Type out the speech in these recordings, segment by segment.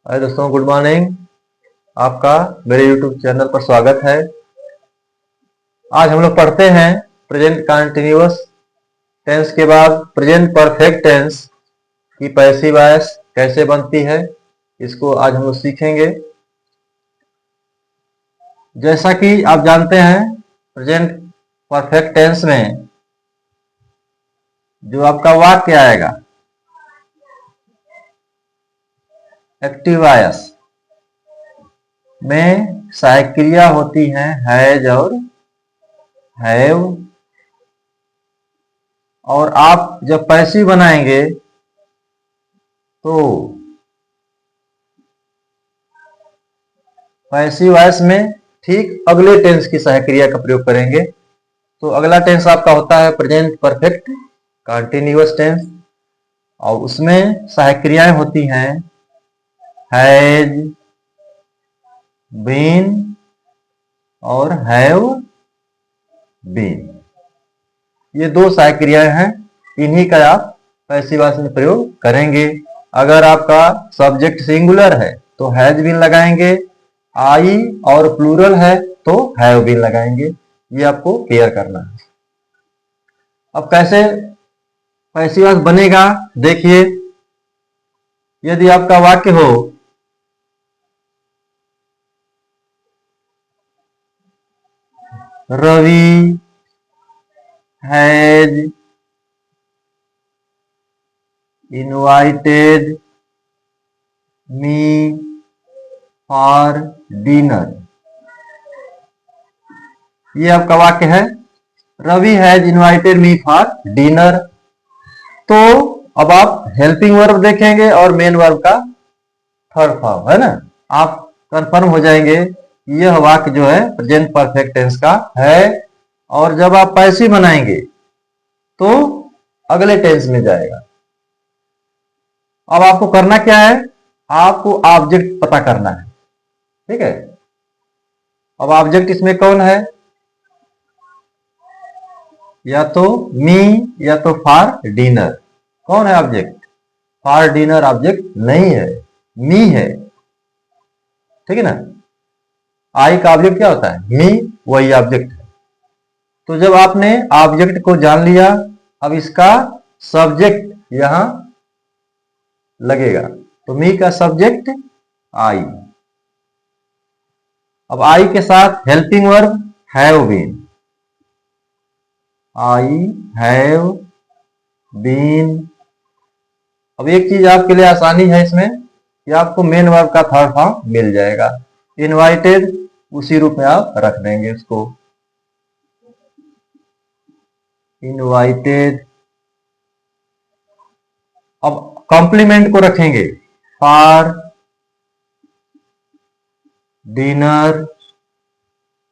हाय दोस्तों, good morning. आपका मेरे यूट्यूब चैनल पर स्वागत है। आज हम लोग पढ़ते हैं प्रेजेंट कंटिन्यूअस टेंस के बाद प्रेजेंट परफेक्ट टेंस की पैसिव वॉइस कैसे बनती है, इसको आज हम लोग सीखेंगे। जैसा कि आप जानते हैं, प्रेजेंट परफेक्ट टेंस में जो आपका वाक्य आएगा एक्टिव वॉइस में सहायक क्रिया होती हैं हैज और हैव, और आप जब पैसिव बनाएंगे तो पैसिव वॉइस में ठीक अगले टेंस की सहायक क्रिया का प्रयोग करेंगे। तो अगला टेंस आपका होता है प्रेजेंट परफेक्ट कंटिन्यूअस टेंस, और उसमें सहायक क्रियाएं होती हैं हैज, बीन और हैव बीन। ये दो सहायक क्रियाएं हैं, इन्हीं का आप पैसिव वॉइस में प्रयोग करेंगे। अगर आपका सब्जेक्ट सिंगुलर है तो हैज बीन लगाएंगे, आई और प्लूरल है तो हैव बीन लगाएंगे। ये आपको क्लियर करना है। अब कैसे पैसिव वॉइस बनेगा देखिए। यदि आपका वाक्य हो Ravi has invited me for dinner, ये आपका वाक्य है Ravi has invited me for dinner. तो अब आप हेल्पिंग वर्ब देखेंगे और मेन वर्ब का थर्ड फॉर्म है ना, आप कंफर्म हो जाएंगे यह वाक्य जो है प्रेजेंट परफेक्ट टेंस का है। और जब आप पैसिव बनाएंगे तो अगले टेंस में जाएगा। अब आपको करना क्या है, आपको ऑब्जेक्ट पता करना है, ठीक है। अब ऑब्जेक्ट इसमें कौन है, या तो मी या तो फॉर डिनर। कौन है ऑब्जेक्ट? फॉर डिनर ऑब्जेक्ट नहीं है, मी है, ठीक है ना। आई का ऑब्जेक्ट क्या होता है? मी, वही ऑब्जेक्ट है। तो जब आपने ऑब्जेक्ट को जान लिया, अब इसका सब्जेक्ट यहां लगेगा। तो मी का सब्जेक्ट आई। अब आई के साथ helping verb have been, I have been. अब एक चीज आपके लिए आसानी है इसमें कि आपको मेन वर्ब का थर्ड फॉर्म मिल जाएगा। इनवाइटेड उसी रूप में आप रख देंगे उसको, इनवाइटेड। अब कॉम्प्लीमेंट को रखेंगे फॉर डिनर।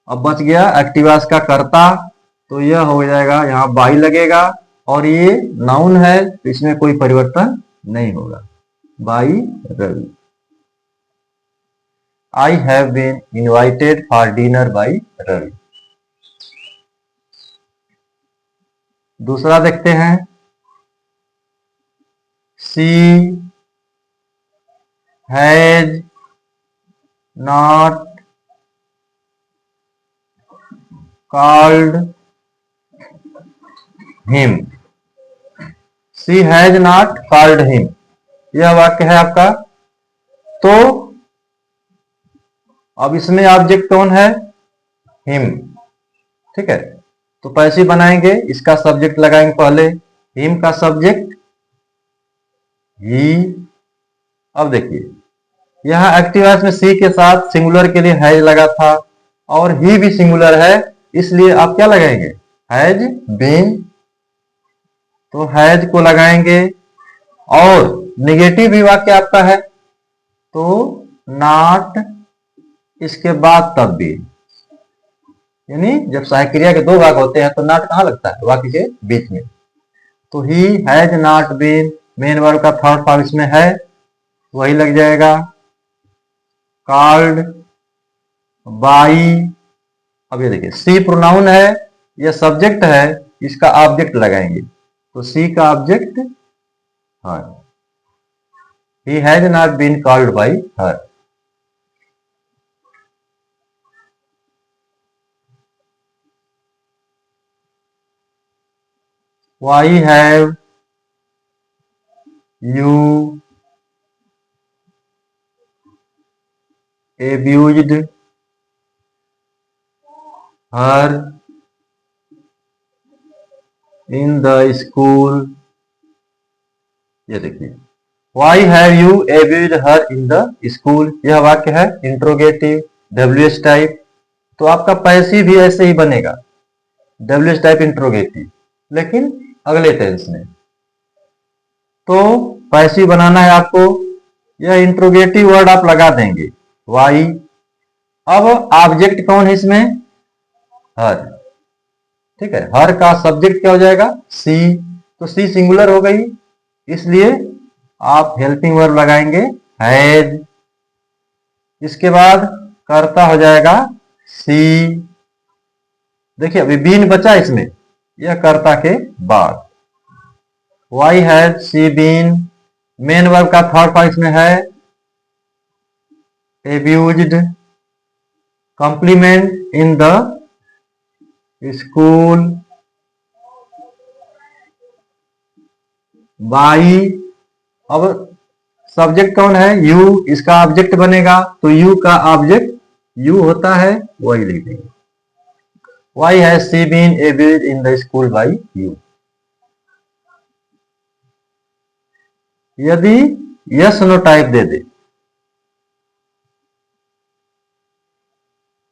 अब बच गया एक्टिवास का कर्ता, तो यह हो जाएगा यहां बाई लगेगा, और ये नाउन है तो इसमें कोई परिवर्तन नहीं होगा, by Ravi. I have been invited for dinner by Ravi. दूसरा देखते हैं, she has not called him. She has not called him, यह वाक्य है आपका। तो अब इसमें ऑब्जेक्ट कौन है? हिम, ठीक है। तो पैसिव बनाएंगे, इसका सब्जेक्ट लगाएंगे पहले, हिम का सब्जेक्ट ही। अब देखिए यहां एक्टिव वॉइस में सी के साथ सिंगुलर के लिए हैज लगा था, और ही भी सिंगुलर है, इसलिए आप क्या लगाएंगे? Has been. तो हैज को लगाएंगे, और निगेटिव भी वाक्य आपका है तो नॉट इसके बाद तब भी, यानी जब सहायक क्रिया के दो भाग होते हैं तो नॉट कहां लगता है? वाक्य के बीच में। तो he has not been, main verb का थर्ड फॉर्म इसमें है, वही लग जाएगा कॉल्ड बाई। अब ये देखिए सी प्रोनाउन है, यह सब्जेक्ट है, इसका ऑब्जेक्ट लगाएंगे। तो सी का ऑब्जेक्ट हाँ, He has not been called by her. Why have you abused her in the school? ये देखिए, Why have you abused her in the school? यह वाक्य है इंट्रोगेटिव WH टाइप, तो आपका पैसिव भी ऐसे ही बनेगा, WH टाइप इंट्रोगेटिव, लेकिन अगले टेंस में। तो पैसिव बनाना है आपको, यह इंट्रोगेटिव वर्ड आप लगा देंगे वाई। अब ऑब्जेक्ट कौन है इसमें? हर। ठीक है, हर का सब्जेक्ट क्या हो जाएगा? सी। तो सी सिंगुलर हो गई, इसलिए आप हेल्पिंग वर्ब लगाएंगे हैज। इसके बाद कर्ता हो जाएगा सी। देखिए अभी बीन बचा इसमें, यह कर्ता के बाद। Why has she been, main verb का थर्ड फॉर्म इसमें है abused. Complement in the school by. अब सब्जेक्ट कौन है? यू, इसका ऑब्जेक्ट बनेगा, तो यू का ऑब्जेक्ट यू होता है, वही लिख देंगे। Why has she been abused in the school by you. यदि यस नो टाइप दे दे,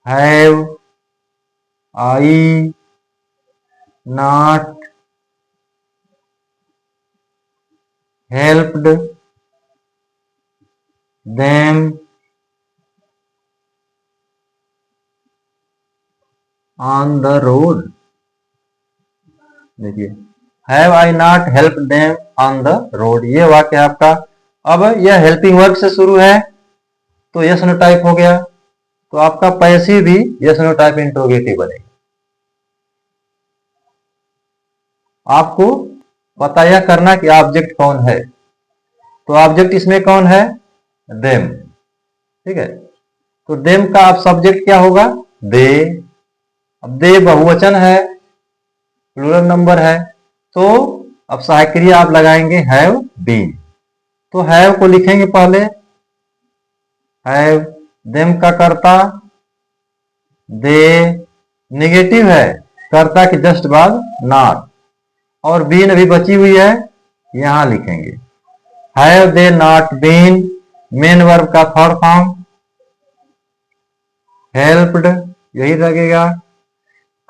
have I not helped them on the road. देखिए, have I not help them on the road, ये वाक्य आपका। अब यह हेल्पिंग वर्ब से शुरू है, तो यस नो टाइप हो गया, तो आपका पैसिव भी यस नो टाइप इंट्रोगेटिव बनेगा। आपको पता यह करना कि ऑब्जेक्ट कौन है, तो ऑब्जेक्ट इसमें कौन है? देम। ठीक है, तो देम का अब सब्जेक्ट क्या होगा? दे। अब दे बहुवचन है, प्लूरल नंबर है, तो अब सहायक क्रिया आप लगाएंगे हैव बीन। तो हैव को लिखेंगे पहले, हैव, देम का कर्ता दे, निगेटिव है, कर्ता के जस्ट बाद नॉट, और बीन अभी बची हुई है, यहां लिखेंगे have they not been, main verb का थर्ड फॉर्म हेल्प्ड, यही लगेगा।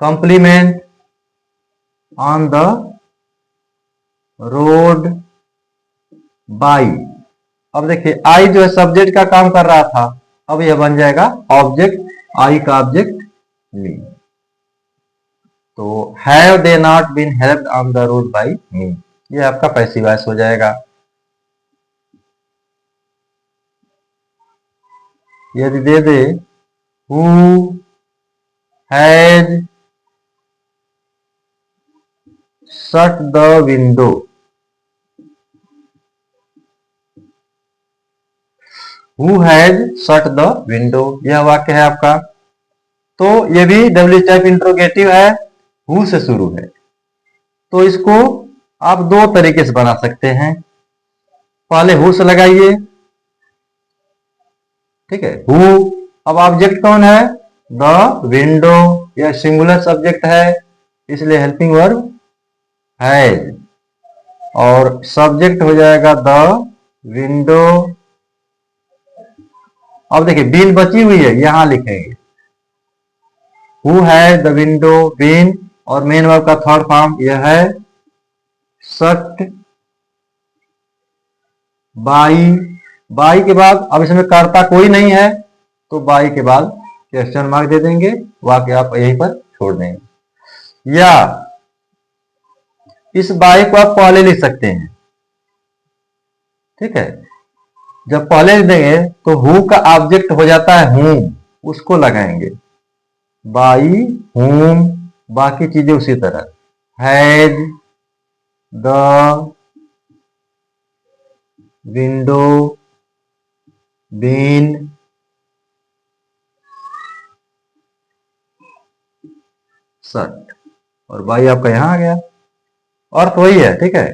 Complement on the road by. अब देखिए आई जो है सब्जेक्ट का काम कर रहा था, अब यह बन जाएगा ऑब्जेक्ट, आई का ऑब्जेक्ट मी। तो have they not been helped on the road by me, ये आपका पैसिव वॉइस हो जाएगा। यदि दे दे who has shut the window, who has shut the window, यह वाक्य है आपका। तो ये भी डब्ल्यू टाइप इंट्रोगेटिव है, हु से शुरू है, तो इसको आप दो तरीके से बना सकते हैं। पहले हु से लगाइए, ठीक है, हु। अब ऑब्जेक्ट कौन है? द विंडो, यह सिंगुलर सब्जेक्ट है, इसलिए हेल्पिंग वर्ब हैज, और सब्जेक्ट हो जाएगा द विंडो। अब देखिए बीन बची हुई है, यहां लिखेंगे who has the window been, और मेन वर्ब का थर्ड फॉर्म यह है शट बाई। बाई के बाद अब इसमें कर्ता कोई नहीं है, तो बाई के बाद क्वेश्चन मार्क दे देंगे, वाक्य आप यहीं पर छोड़ देंगे। या इस बाई को आप पहले लिख सकते हैं, ठीक है। जब पहले लिख देंगे तो हु का ऑब्जेक्ट हो जाता है हूं, उसको लगाएंगे बाई हूम, बाकी चीजें उसी तरह has the window been shut, और बाई आपका यहां आ गया। और तो वही है, ठीक है।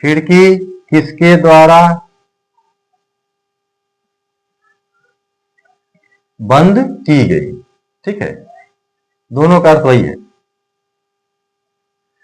खिड़की किसके द्वारा बंद की गई, ठीक है। दोनों का अर्थ वही है।